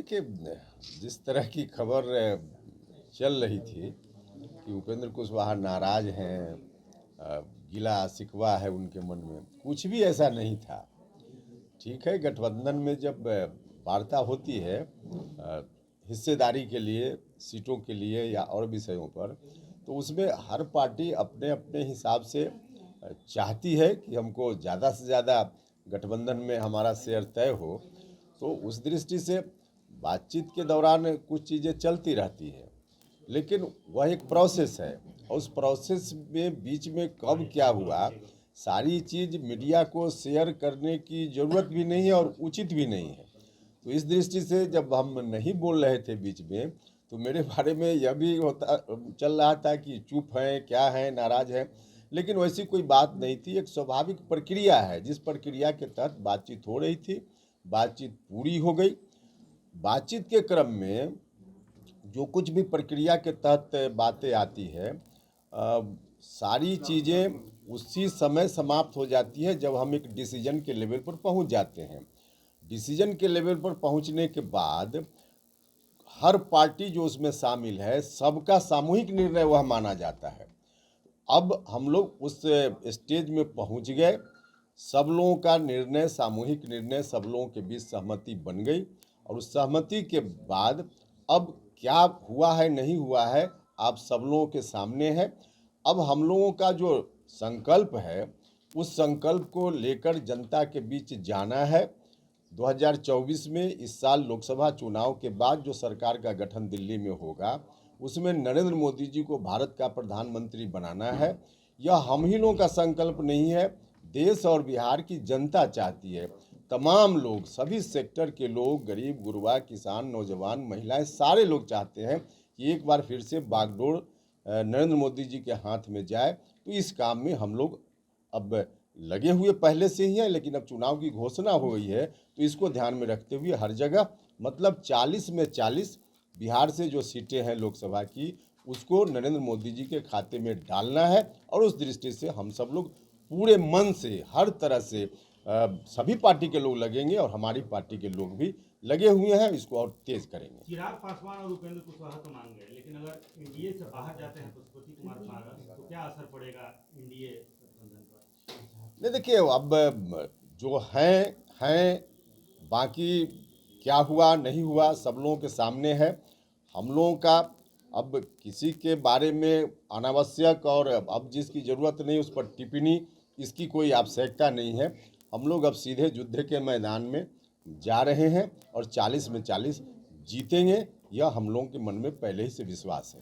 देखिए, जिस तरह की खबर चल रही थी कि उपेंद्र कुशवाहा नाराज हैं, गिला शिकवा है उनके मन में, कुछ भी ऐसा नहीं था। ठीक है, गठबंधन में जब वार्ता होती है हिस्सेदारी के लिए, सीटों के लिए या और विषयों पर, तो उसमें हर पार्टी अपने अपने हिसाब से चाहती है कि हमको ज़्यादा से ज़्यादा गठबंधन में हमारा शेयर तय हो। तो उस दृष्टि से बातचीत के दौरान कुछ चीज़ें चलती रहती हैं, लेकिन वह एक प्रोसेस है और उस प्रोसेस में बीच में कब क्या हुआ, सारी चीज़ मीडिया को शेयर करने की ज़रूरत भी नहीं है और उचित भी नहीं है। तो इस दृष्टि से जब हम नहीं बोल रहे थे बीच में, तो मेरे बारे में यह भी होता चल रहा था कि चुप हैं, क्या हैं, नाराज़ हैं, लेकिन वैसी कोई बात नहीं थी। एक स्वाभाविक प्रक्रिया है, जिस प्रक्रिया के तहत बातचीत हो रही थी, बातचीत पूरी हो गई। बातचीत के क्रम में जो कुछ भी प्रक्रिया के तहत बातें आती है, सारी चीज़ें उसी समय समाप्त हो जाती है जब हम एक डिसीजन के लेवल पर पहुंच जाते हैं। डिसीजन के लेवल पर पहुंचने के बाद हर पार्टी जो उसमें शामिल है, सबका सामूहिक निर्णय वह माना जाता है। अब हम लोग उस स्टेज में पहुंच गए, सब लोगों का निर्णय, सामूहिक निर्णय, सब लोगों के बीच सहमति बन गई और उस सहमति के बाद अब क्या हुआ है नहीं हुआ है आप सब लोगों के सामने है। अब हम लोगों का जो संकल्प है, उस संकल्प को लेकर जनता के बीच जाना है। 2024 में, इस साल लोकसभा चुनाव के बाद जो सरकार का गठन दिल्ली में होगा, उसमें नरेंद्र मोदी जी को भारत का प्रधानमंत्री बनाना है। यह हम ही लोगों का संकल्प नहीं है, देश और बिहार की जनता चाहती है। तमाम लोग, सभी सेक्टर के लोग, गरीब गुरबा, किसान, नौजवान, महिलाएं, सारे लोग चाहते हैं कि एक बार फिर से बागडोर नरेंद्र मोदी जी के हाथ में जाए। तो इस काम में हम लोग अब लगे हुए पहले से ही हैं, लेकिन अब चुनाव की घोषणा हो गई है, तो इसको ध्यान में रखते हुए हर जगह, मतलब 40 में 40 बिहार से जो सीटें हैं लोकसभा की, उसको नरेंद्र मोदी जी के खाते में डालना है। और उस दृष्टि से हम सब लोग पूरे मन से, हर तरह से सभी पार्टी के लोग लगेंगे और हमारी पार्टी के लोग भी लगे हुए हैं, इसको और तेज करेंगे। चिराग पासवान और उपेंद्र कुशवाहा तो मान गए, लेकिन अगर एनडीए से बाहर जाते हैं पशुपति कुमार पारस, तो क्या असर पड़ेगा एनडीए गठबंधन पर? नहीं, देखिए, अब जो हैं, बाकी क्या हुआ नहीं हुआ सब लोगों के सामने है। हम लोगों का अब किसी के बारे में अनावश्यक और अब जिसकी ज़रूरत नहीं उस पर टिप्पणी, इसकी कोई आवश्यकता नहीं है। हम लोग अब सीधे युद्ध के मैदान में जा रहे हैं और 40 में 40 जीतेंगे, यह हम लोगों के मन में पहले ही से विश्वास है।